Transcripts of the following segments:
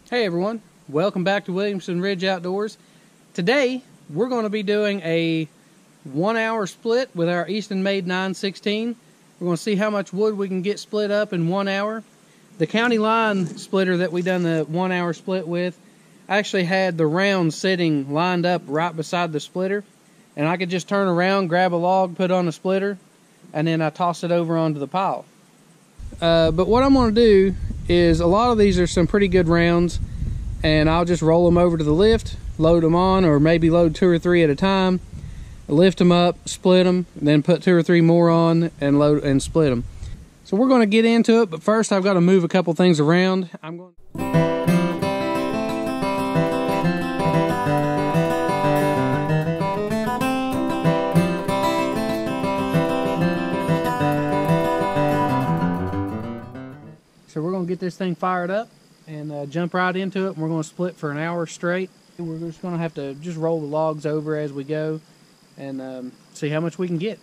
Hey everyone, welcome back to Williamson Ridge Outdoors. Today we're going to be doing a 1 hour split with our Eastonmade 916. We're going to see how much wood we can get split up in 1 hour. The county line splitter that we done the 1 hour split with, I actually had the round sitting lined up right beside the splitter, and I could just turn around, grab a log, put on the splitter, and then I toss it over onto the pile. But what I'm going to do is, a lot of these are some pretty good rounds, and I'll just roll them over to the lift, load them on, or maybe load 2 or 3 at a time, lift them up, split them, and then put 2 or 3 more on and load and split them. So we're going to get into it, but first I've got to move a couple things around. So we're going to get this thing fired up and jump right into it, and we're going to split for an hour straight. We're just going to have to just roll the logs over as we go and see how much we can get.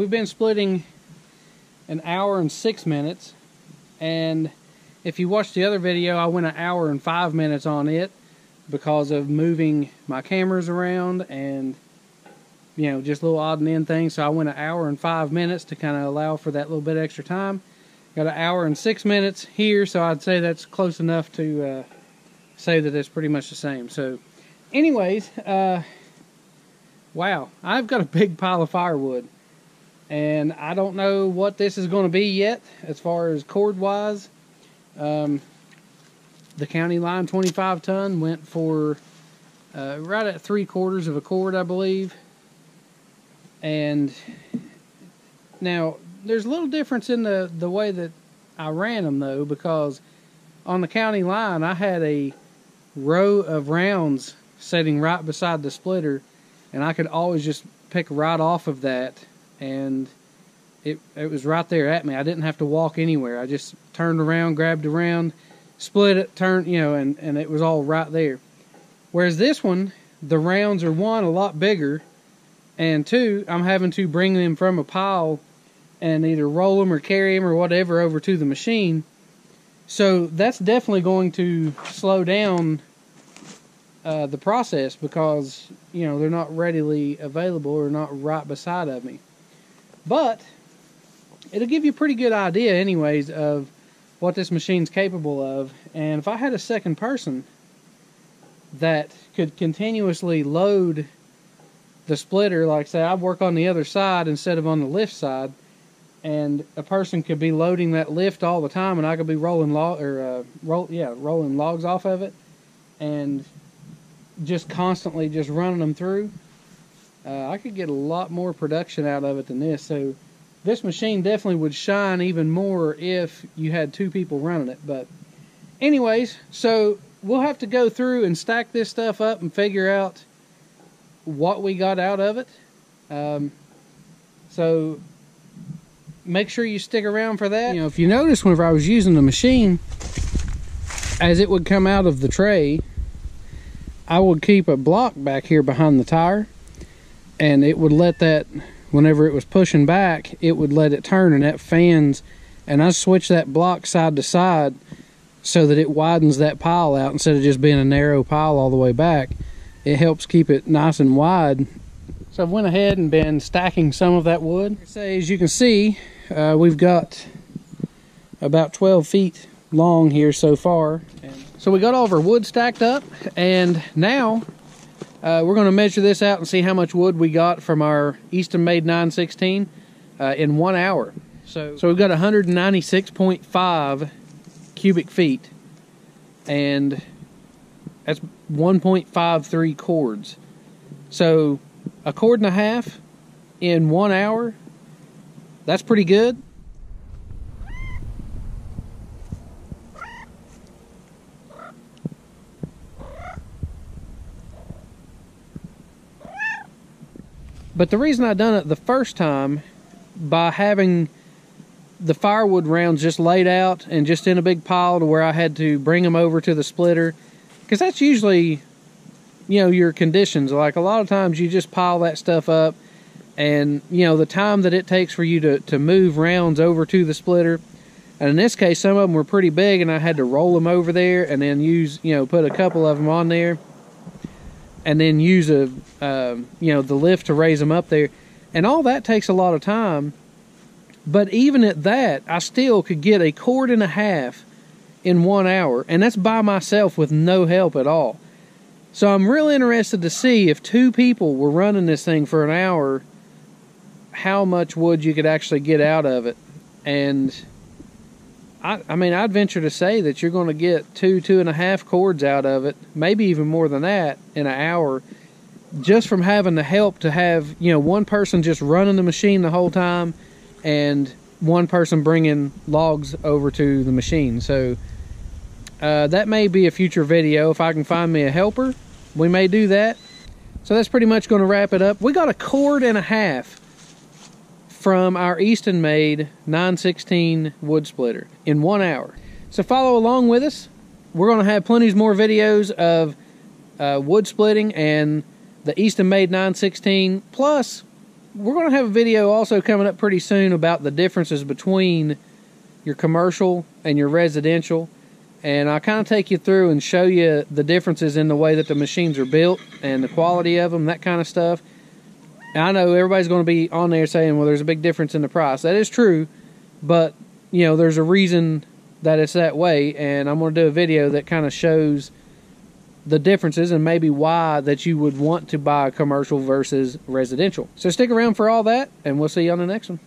we've been splitting an hour and 6 minutes, and if you watched the other video, I went an hour and 5 minutes on it because of moving my cameras around and, you know, just little odd and end things. So I went an hour and 5 minutes to kind of allow for that little bit extra time. Got an hour and 6 minutes here, so I'd say that's close enough to say that it's pretty much the same. So anyways, wow, I've got a big pile of firewood, and I don't know what this is going to be yet as far as cord wise. The county line 25 ton went for right at 3/4 of a cord, I believe. And now there's a little difference in the way that I ran them, though, because on the county line I had a row of rounds sitting right beside the splitter, and I could always just pick right off of that, and it was right there at me. I didn't have to walk anywhere. I just turned around, grabbed a round, split it, turned, you know, and it was all right there. Whereas this one, the rounds are, one, a lot bigger, and two, I'm having to bring them from a pile and either roll them or carry them or whatever over to the machine. So that's definitely going to slow down the process because, you know, they're not readily available or not right beside of me. But it'll give you a pretty good idea anyways of what this machine's capable of. And if I had a second person that could continuously load the splitter, like say I work on the other side instead of on the lift side, and a person could be loading that lift all the time, and I could be rolling rolling logs off of it, and just constantly just running them through, I could get a lot more production out of it than this. So this machine definitely would shine even more if you had two people running it. But anyways, so we'll have to go through and stack this stuff up and figure out what we got out of it. So make sure you stick around for that. You know, if you notice, whenever I was using the machine, as it would come out of the tray, I would keep a block back here behind the tire, and it would let that, whenever it was pushing back, it would let it turn, and that fans, and I switch that block side to side so that it widens that pile out instead of just being a narrow pile all the way back. It helps keep it nice and wide. So I've went ahead and been stacking some of that wood. As you can see, we've got about 12 feet long here so far. So we got all of our wood stacked up, and now we're going to measure this out and see how much wood we got from our Eastonmade 916 in 1 hour. So we've got 196.5 cubic feet, and that's 1.53 cords. So a cord and a half in 1 hour, that's pretty good. But the reason I done it the first time, by having the firewood rounds just laid out and just in a big pile to where I had to bring them over to the splitter, because that's usually, you know, your conditions. Like a lot of times you just pile that stuff up, and, you know, the time that it takes for you to move rounds over to the splitter. And in this case, some of them were pretty big, and I had to roll them over there and then use, you know, put a couple of them on there, and then use a, you know, the lift to raise them up there. And all that takes a lot of time. But even at that, I still could get a cord and a half in 1 hour, and that's by myself with no help at all. So I'm really interested to see, if two people were running this thing for an hour, how much wood you could actually get out of it. And I mean, I'd venture to say that you're going to get 2.5 cords out of it, maybe even more than that, in an hour, just from having the help to have, you know, one person just running the machine the whole time, and one person bringing logs over to the machine. So that may be a future video. If I can find me a helper, we may do that. So that's pretty much going to wrap it up. We got a cord and a half from our Eastonmade 916 wood splitter in 1 hour. So follow along with us. We're going to have plenty more videos of wood splitting and the Eastonmade 916, plus we're going to have a video also coming up pretty soon about the differences between your commercial and your residential. And I'll kind of take you through and show you the differences in the way that the machines are built and the quality of them, that kind of stuff. And I know everybody's going to be on there saying, well, there's a big difference in the price. That is true, but, you know, there's a reason that it's that way. And I'm going to do a video that kind of shows the differences and maybe why that you would want to buy a commercial versus residential. So stick around for all that, and we'll see you on the next one.